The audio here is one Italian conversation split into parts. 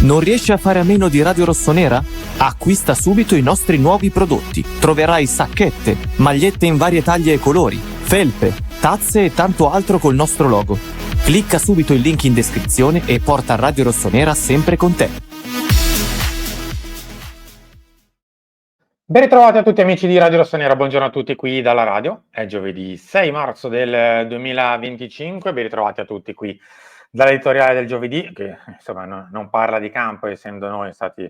Non riesci a fare a meno di Radio Rossonera? Acquista subito i nostri nuovi prodotti. Troverai sacchette, magliette in varie taglie e colori, felpe, tazze e tanto altro col nostro logo. Clicca subito il link in descrizione e porta Radio Rossonera sempre con te. Ben ritrovati a tutti amici di Radio Rossonera, buongiorno a tutti qui dalla radio, è giovedì 6 marzo del 2025, ben ritrovati a tutti qui dall'editoriale del giovedì, che insomma non parla di campo, essendo noi stati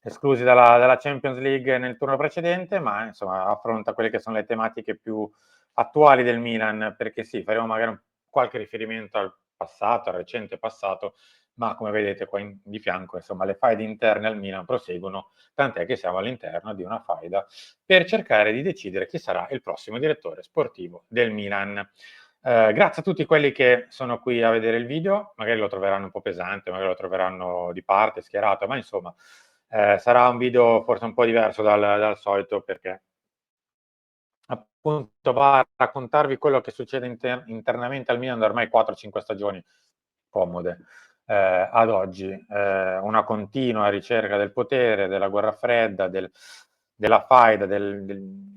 esclusi dalla Champions League nel turno precedente, ma insomma affronta quelle che sono le tematiche più attuali del Milan, perché sì, faremo magari qualche riferimento al passato, al recente passato, ma come vedete qua di fianco, insomma, le faide interne al Milan proseguono, tant'è che siamo all'interno di una faida per cercare di decidere chi sarà il prossimo direttore sportivo del Milan. Grazie a tutti quelli che sono qui a vedere il video, magari lo troveranno un po' pesante, magari lo troveranno di parte, schierato, ma insomma sarà un video forse un po' diverso dal solito, perché appunto va a raccontarvi quello che succede internamente al Milan da ormai 4-5 stagioni comode ad oggi, una continua ricerca del potere, della guerra fredda, della faida, del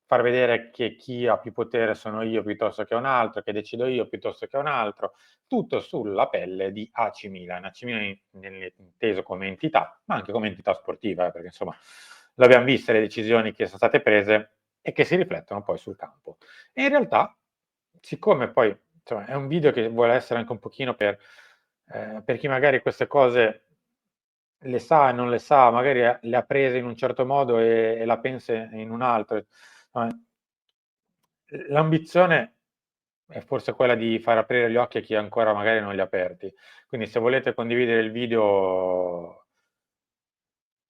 far vedere che chi ha più potere sono io piuttosto che un altro, che decido io piuttosto che un altro, tutto sulla pelle di AC Milan. AC Milan inteso come entità, ma anche come entità sportiva, perché insomma l'abbiamo viste le decisioni che sono state prese e che si riflettono poi sul campo. E in realtà, siccome poi insomma, è un video che vuole essere anche un pochino per chi magari queste cose le sa e non le sa, magari le ha prese in un certo modo e la pensa in un altro. L'ambizione è forse quella di far aprire gli occhi a chi ancora magari non li ha aperti. Quindi se volete condividere il video,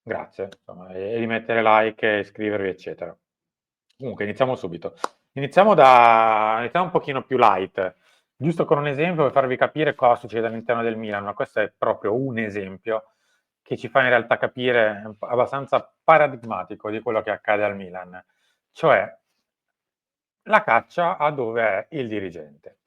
grazie, insomma, e di mettere like, e iscrivervi, eccetera. Comunque iniziamo subito. Iniziamo un pochino più light, giusto con un esempio per farvi capire cosa succede all'interno del Milan, ma questo è proprio un esempio che ci fa in realtà capire abbastanza paradigmatico di quello che accade al Milan, cioè la caccia a dove è il dirigente.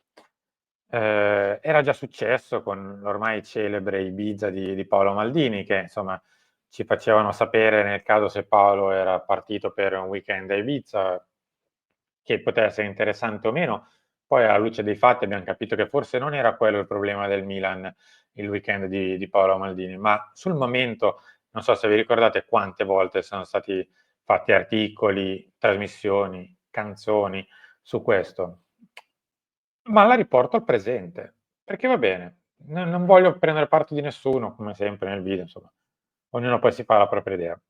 Era già successo con l'ormai celebre Ibiza di Paolo Maldini, che insomma ci facevano sapere nel caso se Paolo era partito per un weekend a Ibiza, che poteva essere interessante o meno. Poi alla luce dei fatti abbiamo capito che forse non era quello il problema del Milan, il weekend di Paolo Maldini, ma sul momento, non so se vi ricordate quante volte sono stati fatti articoli, trasmissioni, canzoni su questo. Ma la riporto al presente, perché va bene. Non voglio prendere parte di nessuno, come sempre nel video, insomma. Ognuno poi si fa la propria idea.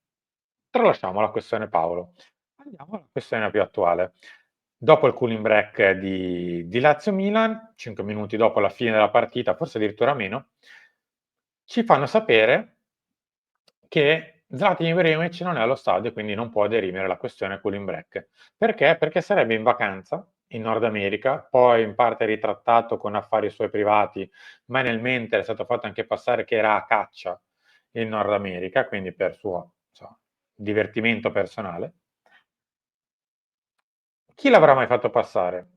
Tralasciamo la questione Paolo. Andiamo alla questione più attuale. Dopo il cooling break di Lazio-Milan, 5 minuti dopo la fine della partita, forse addirittura meno, ci fanno sapere che Zlatan Ibrahimovic non è allo stadio e quindi non può dirimere la questione cooling break. Perché? Perché sarebbe in vacanza in Nord America, poi in parte ritrattato con affari suoi privati, ma nel mentre è stato fatto anche passare che era a caccia in Nord America, quindi per suo divertimento personale. Chi l'avrà mai fatto passare?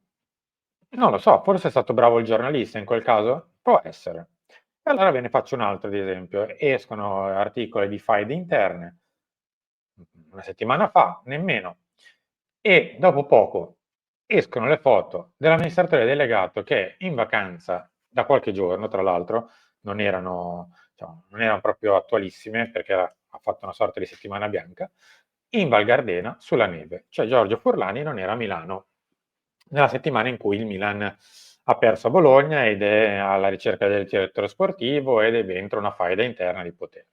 Non lo so, forse è stato bravo il giornalista in quel caso? Può essere. E allora ve ne faccio un altro di esempio. Escono articoli di faide interne, una settimana fa, nemmeno, e dopo poco escono le foto dell'amministratore delegato che è in vacanza da qualche giorno, tra l'altro, non erano proprio attualissime perché ha fatto una sorta di settimana bianca, in Val Gardena sulla neve. Cioè Giorgio Furlani non era a Milano nella settimana in cui il Milan ha perso a Bologna ed è alla ricerca del direttore sportivo ed è dentro una faida interna di potere.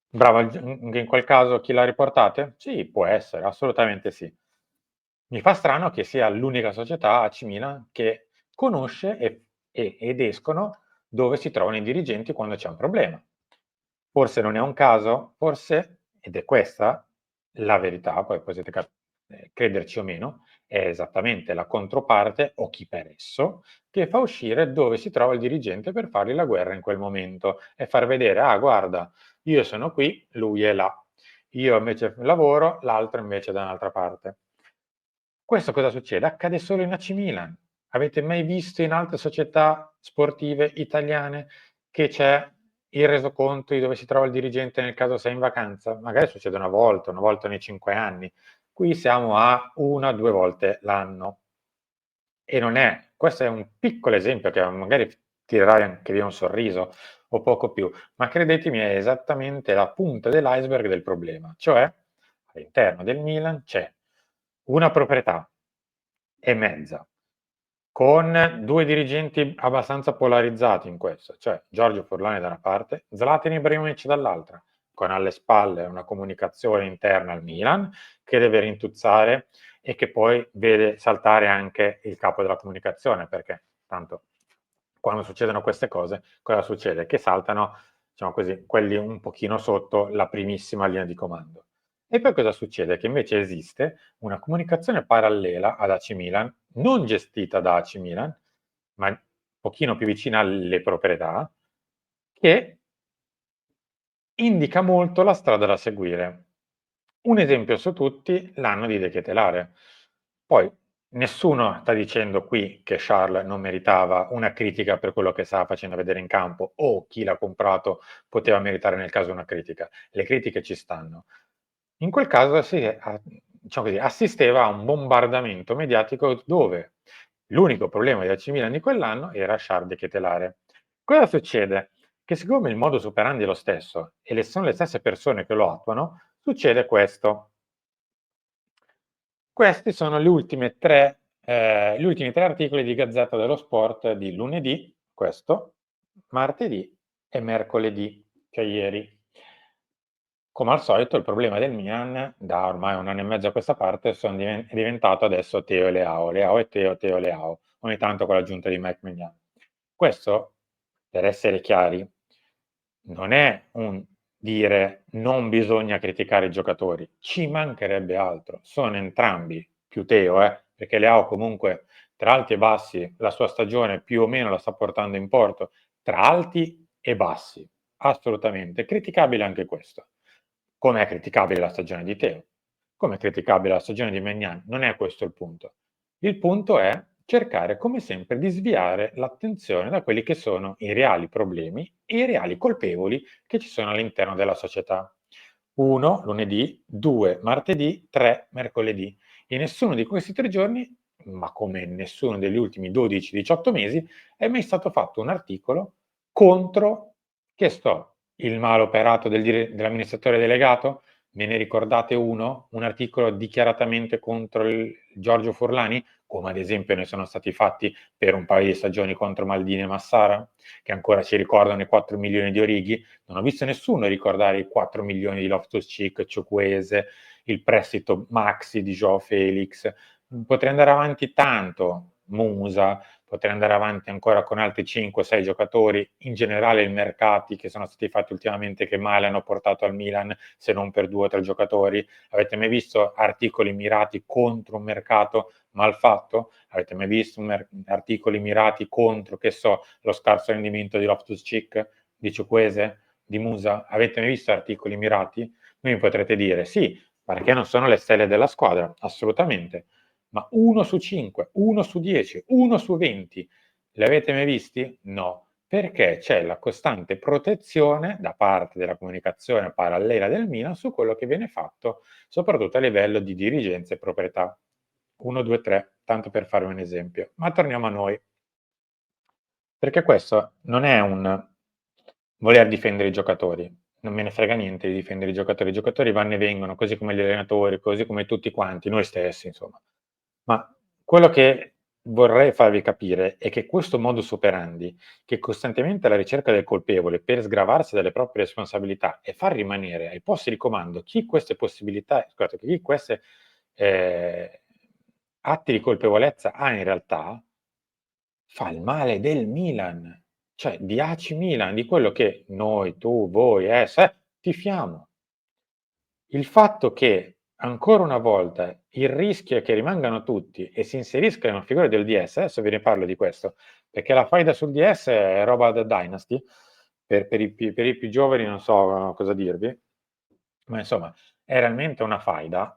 Bravo, anche in quel caso chi l'ha riportate? Sì, può essere, assolutamente sì. Mi fa strano che sia l'unica società AC Milan che conosce ed escono dove si trovano i dirigenti quando c'è un problema. Forse non è un caso, forse, ed è questa la verità, poi potete crederci o meno, è esattamente la controparte o chi per esso che fa uscire dove si trova il dirigente per fargli la guerra in quel momento e far vedere, ah guarda, io sono qui, lui è là, io invece lavoro, l'altro invece da un'altra parte. Questo cosa succede? Accade solo in AC Milan. Avete mai visto in altre società sportive italiane che c'è il resoconto di dove si trova il dirigente nel caso sei in vacanza? Magari succede una volta ogni 5 anni. Qui siamo a 1-2 volte l'anno. E non è, questo è un piccolo esempio che magari tirerà anche via un sorriso o poco più, ma credetemi è esattamente la punta dell'iceberg del problema, cioè all'interno del Milan c'è una proprietà e mezza, con due dirigenti abbastanza polarizzati in questo, cioè Giorgio Forlani da una parte, Zlatan Ibrahimovic dall'altra, con alle spalle una comunicazione interna al Milan che deve rintuzzare e che poi vede saltare anche il capo della comunicazione, perché tanto quando succedono queste cose, cosa succede? Che saltano, diciamo così, quelli un pochino sotto la primissima linea di comando. E poi cosa succede? Che invece esiste una comunicazione parallela ad AC Milan, non gestita da AC Milan, ma un pochino più vicina alle proprietà, che indica molto la strada da seguire. Un esempio su tutti, l'anno di De Ketelare. Poi nessuno sta dicendo qui che Charles non meritava una critica per quello che stava facendo vedere in campo o chi l'ha comprato poteva meritare nel caso una critica. Le critiche ci stanno. In quel caso diciamo così, assisteva a un bombardamento mediatico dove l'unico problema di AC Milan di quell'anno era Charles De Ketelare. Cosa succede? Che siccome il modus operandi è lo stesso e sono le stesse persone che lo attuano, succede questo. Questi sono gli ultimi tre articoli di Gazzetta dello Sport di lunedì, questo, martedì e mercoledì, cioè ieri. Come al solito il problema del Milan, da ormai 1 anno e mezzo a questa parte, è diventato adesso Teo e Leao, Leao e Teo, Teo e Leao, ogni tanto con l'aggiunta di Mike Maignan. Questo, per essere chiari, non è un dire non bisogna criticare i giocatori, ci mancherebbe altro, sono entrambi più Teo, perché Leao comunque tra alti e bassi la sua stagione più o meno la sta portando in porto, tra alti e bassi, assolutamente, criticabile anche questo. Come è criticabile la stagione di Teo, come è criticabile la stagione di Maignan, non è questo il punto. Il punto è cercare come sempre di sviare l'attenzione da quelli che sono i reali problemi e i reali colpevoli che ci sono all'interno della società. 1 lunedì, 2 martedì, 3 mercoledì. In nessuno di questi 3 giorni, ma come in nessuno degli ultimi 12-18 mesi, è mai stato fatto un articolo contro, che so, il maloperato dell'amministratore delegato? Me ne ricordate uno? Un articolo dichiaratamente contro Giorgio Forlani? Come ad esempio ne sono stati fatti per un paio di stagioni contro Maldini e Massara, che ancora ci ricordano i 4 milioni di Orighi. Non ho visto nessuno ricordare i 4 milioni di Loftus-Cheek, Ciukwueze, il prestito maxi di Joao Felix. Potrei andare avanti tanto, Musa, potrei andare avanti ancora con altri 5-6 giocatori, in generale i mercati che sono stati fatti ultimamente che male hanno portato al Milan, se non per 2 o 3 giocatori. Avete mai visto articoli mirati contro un mercato mal fatto? Avete mai visto articoli mirati contro, che so, lo scarso rendimento di Loftus-Cheek, di Ciukwueze, di Musa? Avete mai visto articoli mirati? Voi mi potrete dire sì, perché non sono le stelle della squadra, assolutamente, ma 1 su 5, 1 su 10, 1 su 20, li avete mai visti? No, perché c'è la costante protezione da parte della comunicazione parallela del Milan su quello che viene fatto, soprattutto a livello di dirigenza e proprietà. 1, 2, 3, tanto per fare un esempio. Ma torniamo a noi. Perché questo non è un voler difendere i giocatori, non me ne frega niente di difendere i giocatori vanno e vengono, così come gli allenatori, così come tutti quanti, noi stessi, insomma. Ma quello che vorrei farvi capire è che questo modus operandi, che costantemente è alla ricerca del colpevole per sgravarsi dalle proprie responsabilità e far rimanere ai posti di comando chi queste possibilità, scusate, chi queste atti di colpevolezza ha in realtà, fa il male del Milan, cioè di AC Milan, di quello che noi, tu, voi, tifiamo. Il fatto che ancora una volta il rischio è che rimangano tutti e si inserisca in una figura del DS, adesso ve ne parlo di questo, perché la faida sul DS è roba da Dynasty, per i più giovani non so cosa dirvi, ma insomma è realmente una faida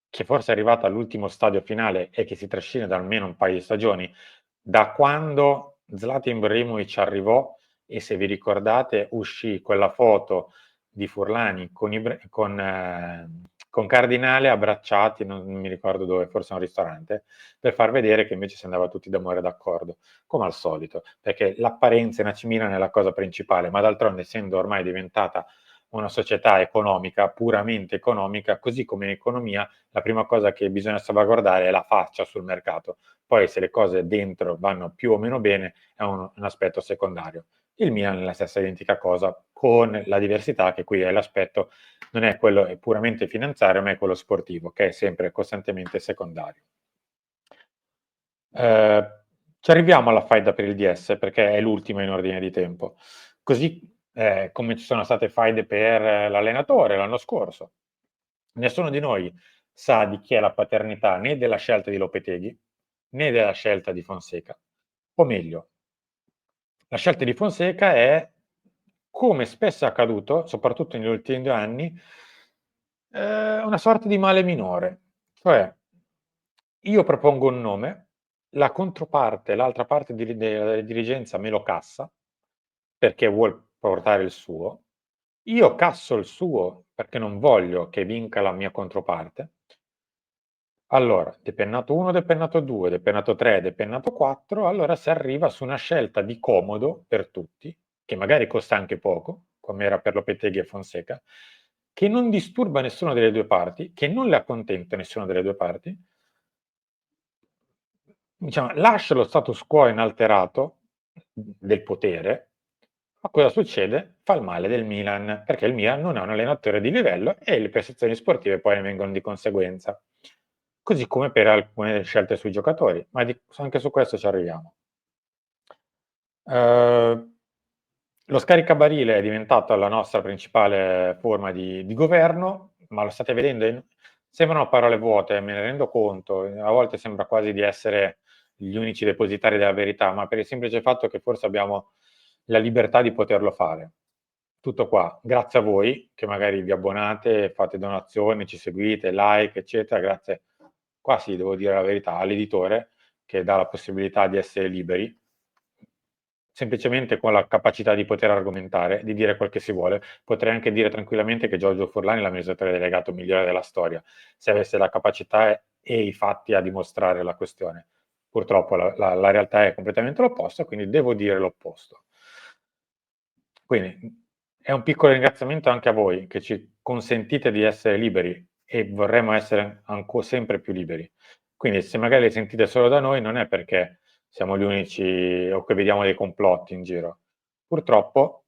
che forse è arrivata all'ultimo stadio finale e che si trascina da almeno un paio di stagioni, da quando Zlatan Ibrahimovic arrivò e se vi ricordate uscì quella foto di Furlani con Cardinale abbracciati, non mi ricordo dove, forse a un ristorante, per far vedere che invece si andava tutti d'amore d'accordo, come al solito, perché l'apparenza in AC Milan è la cosa principale, ma d'altronde, essendo ormai diventata una società economica, puramente economica, così come in economia, la prima cosa che bisogna salvaguardare è la faccia sul mercato. Poi se le cose dentro vanno più o meno bene è un aspetto secondario. Il Milan è la stessa identica cosa, con la diversità che qui è l'aspetto, non è quello puramente finanziario, ma è quello sportivo, che è sempre costantemente secondario. Ci arriviamo alla faida per il DS, perché è l'ultima in ordine di tempo. Così come ci sono state faide per l'allenatore l'anno scorso. Nessuno di noi sa di chi è la paternità né della scelta di Lopetegui, né della scelta di Fonseca. O meglio, la scelta di Fonseca è, come spesso è accaduto, soprattutto negli ultimi 2 anni, una sorta di male minore. Cioè, io propongo un nome, la controparte, l'altra parte della dirigenza me lo cassa, perché vuol portare il suo, io casso il suo perché non voglio che vinca la mia controparte. Allora, depennato 1, depennato 2, depennato 3, depennato 4, allora si arriva su una scelta di comodo per tutti, che magari costa anche poco, come era per Lopetegui e Fonseca, che non disturba nessuna delle due parti, che non le accontenta nessuna delle due parti, diciamo, lascia lo status quo inalterato del potere, ma cosa succede? Fa il male del Milan, perché il Milan non è un allenatore di livello e le prestazioni sportive poi ne vengono di conseguenza. Così come per alcune scelte sui giocatori, ma anche su questo ci arriviamo. Lo scaricabarile è diventato la nostra principale forma di governo, ma lo state vedendo? Sembrano parole vuote, me ne rendo conto, a volte sembra quasi di essere gli unici depositari della verità, ma per il semplice fatto che forse abbiamo la libertà di poterlo fare. Tutto qua, grazie a voi che magari vi abbonate, fate donazioni, ci seguite, like, eccetera, grazie, qua sì, devo dire la verità, all'editore che dà la possibilità di essere liberi, semplicemente con la capacità di poter argomentare, di dire quel che si vuole. Potrei anche dire tranquillamente che Giorgio Furlani è l'amministratore delegato migliore della storia, se avesse la capacità e i fatti a dimostrare la questione. Purtroppo la realtà è completamente l'opposto, quindi devo dire l'opposto. Quindi è un piccolo ringraziamento anche a voi che ci consentite di essere liberi e vorremmo essere sempre più liberi. Quindi se magari le sentite solo da noi non è perché siamo gli unici o che vediamo dei complotti in giro. Purtroppo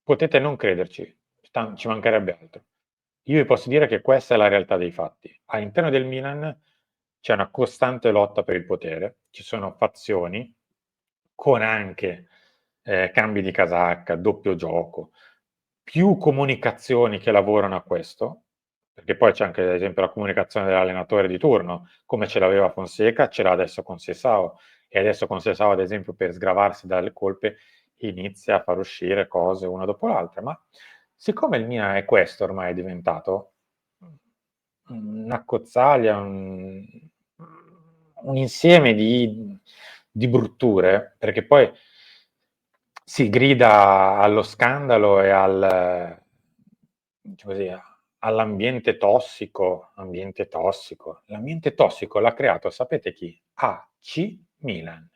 potete non crederci, ci mancherebbe altro. Io vi posso dire che questa è la realtà dei fatti. All'interno del Milan c'è una costante lotta per il potere, ci sono fazioni con anche cambi di casacca, doppio gioco, più comunicazioni che lavorano a questo, perché poi c'è anche ad esempio la comunicazione dell'allenatore di turno, come ce l'aveva Fonseca, ce l'ha adesso con Sessao, e adesso con Sessao ad esempio per sgravarsi dalle colpe inizia a far uscire cose una dopo l'altra, ma siccome il Milan è questo ormai è diventato, una cozzaglia, un insieme di brutture, perché poi si grida allo scandalo e diciamo così, all'ambiente tossico. L'ambiente tossico l'ha creato, sapete chi? AC Milan.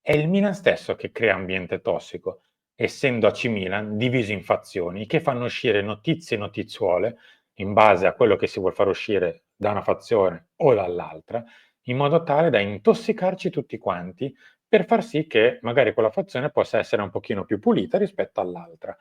È il Milan stesso che crea ambiente tossico, essendo AC Milan diviso in fazioni che fanno uscire notizie e notizuole in base a quello che si vuol far uscire da una fazione o dall'altra, in modo tale da intossicarci tutti quanti per far sì che magari quella fazione possa essere un pochino più pulita rispetto all'altra.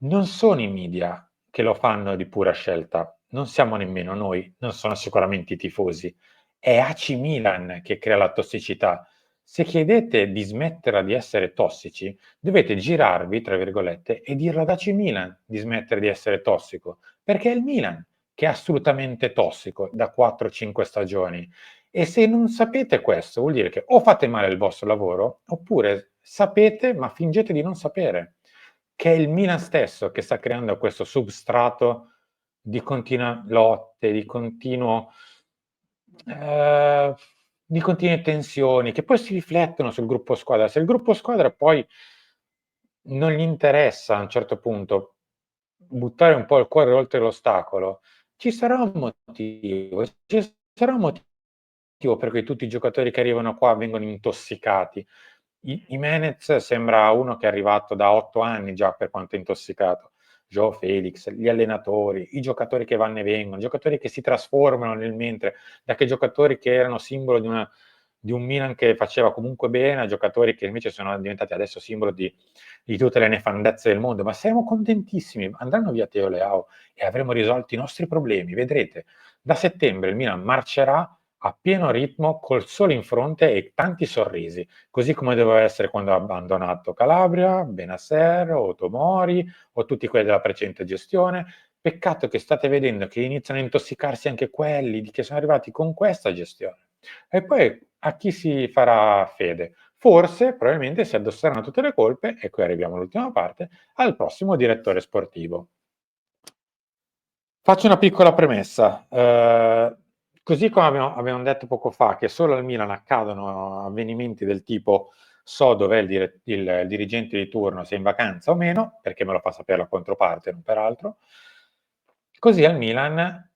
Non sono i media che lo fanno di pura scelta, non siamo nemmeno noi, non sono sicuramente i tifosi, è AC Milan che crea la tossicità. Se chiedete di smettere di essere tossici, dovete girarvi, tra virgolette, e dirlo ad AC Milan di smettere di essere tossico, perché è il Milan che è assolutamente tossico da 4-5 stagioni. E se non sapete questo, vuol dire che o fate male il vostro lavoro, oppure sapete ma fingete di non sapere, che è il Milan stesso che sta creando questo substrato di continue lotte, di continue tensioni, che poi si riflettono sul gruppo squadra. Se il gruppo squadra poi non gli interessa a un certo punto buttare un po' il cuore oltre l'ostacolo, ci sarà un motivo, ci sarà un motivo per cui tutti i giocatori che arrivano qua vengono intossicati. Jimenez sembra uno che è arrivato da 8 anni già per quanto è intossicato. João Felix, gli allenatori, i giocatori che vanno e vengono, i giocatori che si trasformano nel mentre, da che giocatori che erano simbolo di un Milan che faceva comunque bene, a giocatori che invece sono diventati adesso simbolo di tutte le nefandezze del mondo. Ma siamo contentissimi, andranno via Teo Leao e avremo risolto i nostri problemi, vedrete. Da settembre il Milan marcerà a pieno ritmo col sole in fronte e tanti sorrisi, così come doveva essere quando ha abbandonato Calabria, Benasser o Tomori o tutti quelli della precedente gestione. Peccato che state vedendo che iniziano a intossicarsi anche quelli che sono arrivati con questa gestione. E poi a chi si farà fede? Forse, probabilmente si addosseranno tutte le colpe, e qui arriviamo all'ultima parte, al prossimo direttore sportivo. Faccio una piccola premessa. Così come abbiamo detto poco fa che solo al Milan accadono avvenimenti del tipo so dov'è il dirigente di turno, se è in vacanza o meno, perché me lo fa sapere la controparte, non peraltro, così al Milan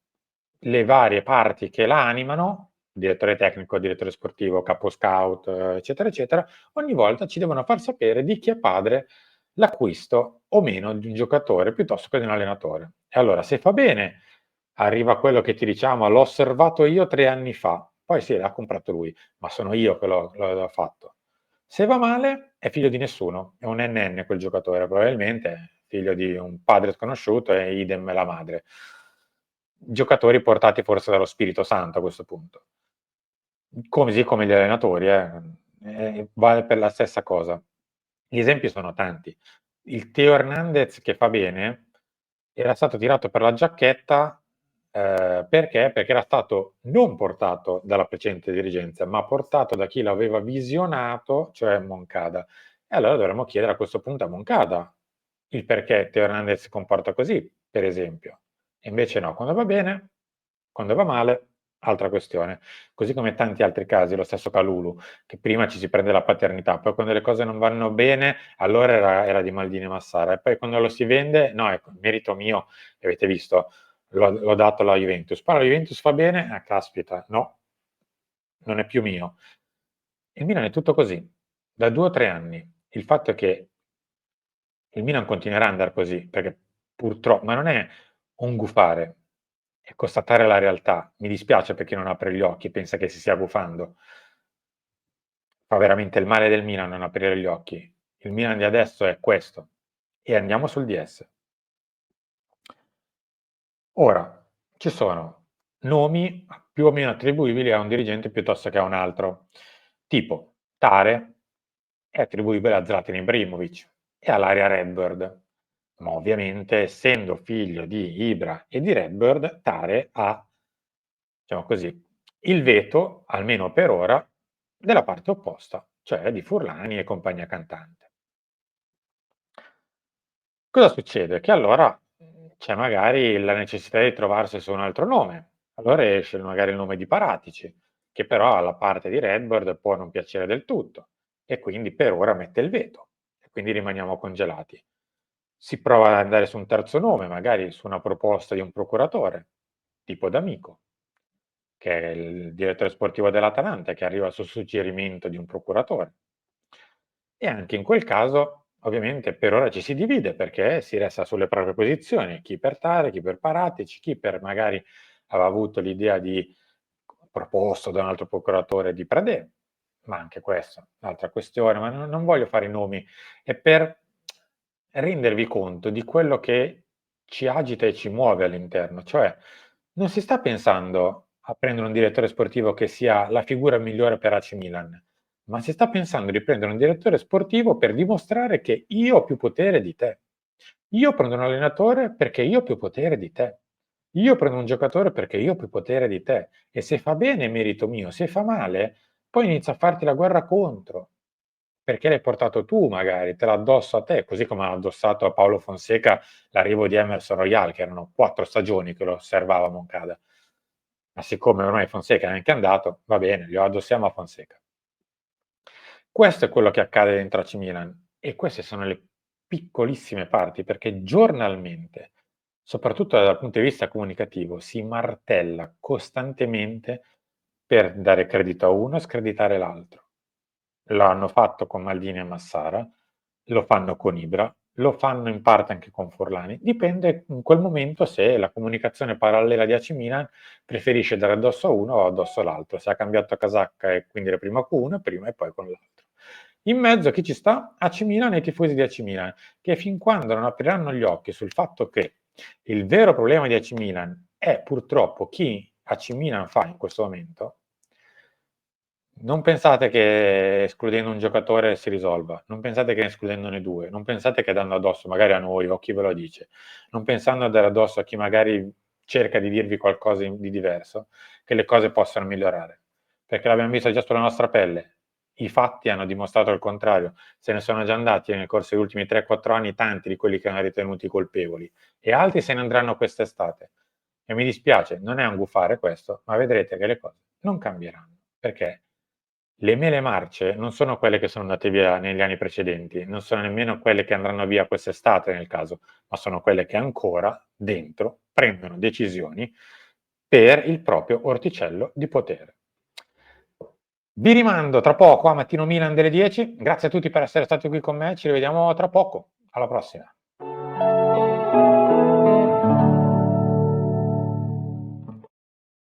le varie parti che la animano, direttore tecnico, direttore sportivo, capo scout, eccetera, eccetera, ogni volta ci devono far sapere di chi è padre l'acquisto o meno di un giocatore piuttosto che di un allenatore. E allora, se fa bene, arriva quello che ti diciamo, l'ho osservato io 3 anni fa, poi sì, l'ha comprato lui, ma sono io che l'ho fatto. Se va male, è figlio di nessuno, è un NN quel giocatore, probabilmente, figlio di un padre sconosciuto e idem la madre. Giocatori portati forse dallo Spirito Santo a questo punto. Così come gli allenatori, vale per la stessa cosa. Gli esempi sono tanti. Il Theo Hernandez che fa bene era stato tirato per la giacchetta perché? Perché era stato non portato dalla precedente dirigenza, ma portato da chi l'aveva visionato, cioè Moncada. E allora dovremmo chiedere a questo punto a Moncada il perché Theo Hernandez si comporta così, per esempio. E invece no, quando va bene, quando va male, altra questione. Così come tanti altri casi, lo stesso Calulu, che prima ci si prende la paternità, poi quando le cose non vanno bene, allora era di Maldini e Massara, e poi quando lo si vende, no, ecco, merito mio, avete visto, l'ho dato alla Juventus. Poi la Juventus fa bene, caspita, no, non è più mio. Il Milan è tutto così, da 2 o 3 anni. Il fatto è che il Milan continuerà ad andare così, perché purtroppo, ma non è un gufare, è constatare la realtà. Mi dispiace per chi non apre gli occhi e pensa che si stia gufando. Fa veramente il male del Milan non aprire gli occhi. Il Milan di adesso è questo. E andiamo sul DS. Ora, ci sono nomi più o meno attribuibili a un dirigente piuttosto che a un altro. Tipo, Tare è attribuibile a Zlatan Ibrahimovic e all'area Redbird. Ma ovviamente, essendo figlio di Ibra e di Redbird, Tare ha, diciamo così, il veto, almeno per ora, della parte opposta, cioè di Furlani e compagnia cantante. Cosa succede? Che allora c'è magari la necessità di trovarsi su un altro nome. Allora esce magari il nome di Paratici, che però alla parte di Redbird può non piacere del tutto e quindi per ora mette il veto e quindi rimaniamo congelati. Si prova ad andare su un terzo nome, magari su una proposta di un procuratore, tipo D'Amico, che è il direttore sportivo dell'Atalanta, che arriva sul suggerimento di un procuratore. E anche in quel caso, ovviamente, per ora ci si divide perché si resta sulle proprie posizioni, chi per Tare, chi per Paratici, chi per magari aveva avuto l'idea di proposto da un altro procuratore di Pradè, ma anche questa, un'altra questione, ma non voglio fare i nomi, è per rendervi conto di quello che ci agita e ci muove all'interno, cioè non si sta pensando a prendere un direttore sportivo che sia la figura migliore per AC Milan, ma si sta pensando di prendere un direttore sportivo per dimostrare che io ho più potere di te. Io prendo un allenatore perché io ho più potere di te. Io prendo un giocatore perché io ho più potere di te. E se fa bene è merito mio, se fa male, poi inizia a farti la guerra contro. Perché l'hai portato tu, magari, te l'ha addosso a te, così come ha addossato a Paolo Fonseca l'arrivo di Emerson Royal, che erano 4 stagioni che lo osservava Moncada. Ma siccome ormai Fonseca è anche andato, va bene, glielo addossiamo a Fonseca. Questo è quello che accade dentro AC Milan e queste sono le piccolissime parti, perché giornalmente, soprattutto dal punto di vista comunicativo, si martella costantemente per dare credito a uno e screditare l'altro. Lo hanno fatto con Maldini e Massara, lo fanno con Ibra, lo fanno in parte anche con Forlani. Dipende in quel momento se la comunicazione parallela di AC Milan preferisce dare addosso a uno o addosso all'altro. Se ha cambiato casacca e quindi era prima con uno, prima e poi con l'altro. In mezzo chi ci sta? AC Milan e i tifosi di AC Milan, che fin quando non apriranno gli occhi sul fatto che il vero problema di AC Milan è purtroppo chi AC Milan fa in questo momento, non pensate che escludendo un giocatore si risolva, non pensate che escludendone due, non pensate che dando addosso magari a noi o a chi ve lo dice, non pensando a dare addosso a chi magari cerca di dirvi qualcosa di diverso, che le cose possano migliorare. Perché l'abbiamo visto già sulla nostra pelle, i fatti hanno dimostrato il contrario, se ne sono già andati nel corso degli ultimi 3-4 anni tanti di quelli che hanno ritenuti colpevoli e altri se ne andranno quest'estate. E mi dispiace, non è un gufare questo, ma vedrete che le cose non cambieranno, perché le mele marce non sono quelle che sono andate via negli anni precedenti, non sono nemmeno quelle che andranno via quest'estate nel caso, ma sono quelle che ancora dentro prendono decisioni per il proprio orticello di potere. Vi rimando tra poco a Mattino Milan delle 10. Grazie a tutti per essere stati qui con me, ci rivediamo tra poco. Alla prossima.